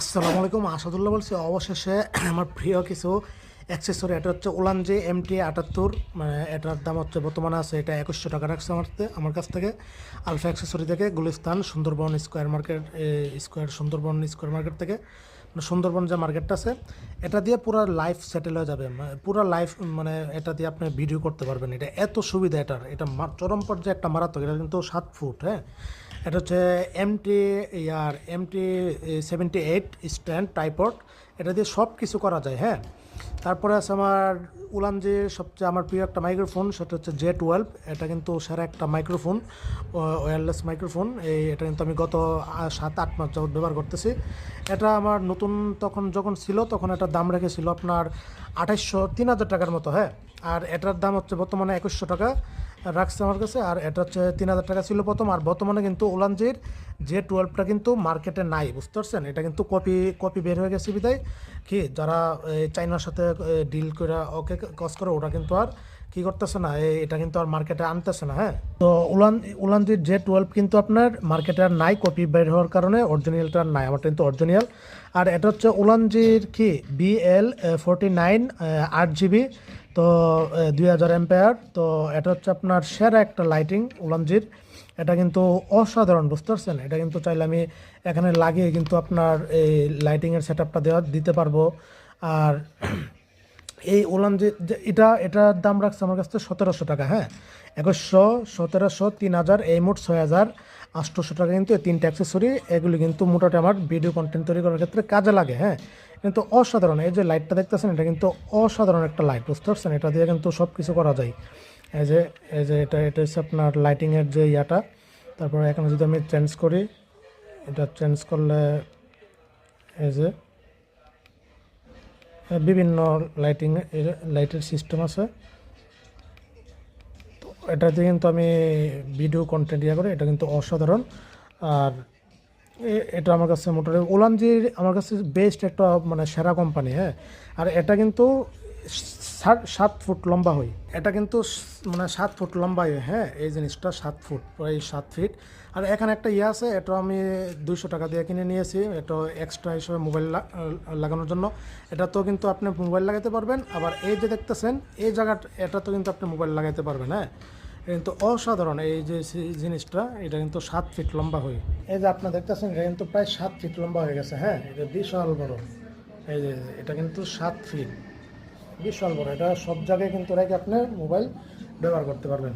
আসসালামু আলাইকুম, আসাদুল্লাহ বলছি। অবশেষে আমার প্রিয় কিছু অ্যাক্সেসরি, এটা হচ্ছে উলানজি MT78। মানে এটার দাম হচ্ছে বর্তমানে আছে এটা 2100 টাকা রাখছে আমার কাছ থেকে আলফা অ্যাক্সেসরি থেকে, Gulistan Sundarban square market, Sundarban square market থেকে, মানে সুন্দরবন যে মার্কেটটা আছে, এটা দিয়ে পুরো লাইফ সেটেল হয়ে যাবে। পুরো লাইফ, মানে এটা দিয়ে আপনি ভিডিও করতে পারবেন। এটা এত সুবিধা, এটা চরম পর্যায়ে একটা মারাত্মক। এটা কিন্তু 7 ফুট, হ্যাঁ। এটা হচ্ছে MT78 স্ট্যান্ড টাইপড। এটা দিয়ে সব কিছু করা যায়, হ্যাঁ। তারপরে আছে আমার উলানজির সবচেয়ে আমার প্রিয় একটা মাইক্রোফোন, সেটা হচ্ছে J12। এটা কিন্তু সেরা একটা মাইক্রোফোন, ওয়্যারলেস মাইক্রোফোন। এটা কিন্তু আমি গত 7-8 মাস যাবত ব্যবহার করতেছি। এটা আমার নতুন যখন ছিল, তখন এটার দাম রেখেছিল আপনার 3,000 টাকার মতো, হ্যাঁ। আর এটার দাম হচ্ছে বর্তমানে 2100 টাকা রাখছে আমার কাছে। আর এটা হচ্ছে 3,000 টাকা ছিল প্রথম। আর বর্তমানে কিন্তু উলানজির J12টা কিন্তু মার্কেটে নাই, বুঝতে পারছেন। এটা কিন্তু কপি বের হয়ে গেছে বিদায় কি, যারা চাইনার সাথে ডিল করে ওকে কস করে, ওটা কিন্তু আর কি করতেছে না, এটা কিন্তু আর মার্কেটে আনতেছে না, হ্যাঁ। তো উলানজির J12 কিন্তু আপনার মার্কেটে আর নাই, কপি বের হওয়ার কারণে। অরিজিনালটা আর নাই, আমারটা কিন্তু অরিজিনাল। আর এটা হচ্ছে উলানজির কি BL49 8 GB, তো 2000 এম্পেয়ার। তো এটা হচ্ছে আপনার সেরা একটা লাইটিং উলানজির। এটা কিন্তু অসাধারণ, বুঝতে পারছেন। এটা কিন্তু চাইলে আমি এখানে লাগিয়ে কিন্তু আপনার এই লাইটিংয়ের সেট আপটা দিতে পারবো। আর এই উলানজি এটার দাম রাখছে আমার কাছে 1700 টাকা, হ্যাঁ। 2100, 1700, 3000, এই মোট 6800 টাকা। কিন্তু এই তিনটে অ্যাক্সেসরি, এগুলি কিন্তু মোটামুটি আমার ভিডিও কন্টেন্ট তৈরি করার ক্ষেত্রে কাজে লাগে, হ্যাঁ। কিন্তু অসাধারণ, এই যে লাইটটা দেখতেছেন, এটা কিন্তু অসাধারণ একটা লাইট, বুঝতে পারছেন। এটা দিয়ে কিন্তু সব কিছু করা যায়। এই যে এটা হচ্ছে আপনার লাইটিংয়ের যে ইয়াটা। তারপরে এখানে যদি আমি চেঞ্জ করি, এটা চেঞ্জ করলে এই যে বিভিন্ন লাইটের সিস্টেম আছে। তো এটাতে কিন্তু আমি ভিডিও কন্টেন্ট করি, এটা কিন্তু অসাধারণ। আর এটা আমার কাছে মোটামুটি উলানজির আমার কাছে বেস্ট একটা, মানে সেরা কোম্পানি, হ্যাঁ। আর এটা কিন্তু 7 ফুট লম্বা হয়। এটা কিন্তু মানে 7 ফুট লম্বা হয়, হ্যাঁ। এই জিনিসটা 7 ফুট, প্রায় 7 ফিট। আর এখানে একটা ইয়ে আছে, এটা আমি 200 টাকা দিয়ে কিনে নিয়েছি। এটা এক্সট্রা হিসেবে মোবাইল লাগানোর জন্য। এটা তো কিন্তু আপনি মোবাইল লাগাতে পারবেন। আবার এই যে দেখতেছেন এই জায়গাটা, এটা তো কিন্তু আপনি মোবাইল লাগাতে পারবেন, হ্যাঁ। কিন্তু অসাধারণ এই যে জিনিসটা, এটা কিন্তু 7 ফিট লম্বা হয়। এই যে আপনার দেখতেছেন, এটা কিন্তু প্রায় 7 ফিট লম্বা হয়ে গেছে, হ্যাঁ। এটা বিশাল বড়। এই যে এটা কিন্তু 7 ফিট, বিশাল বড়। এটা সব জায়গায় কিন্তু রেখে আপনি মোবাইল ব্যবহার করতে পারবেন।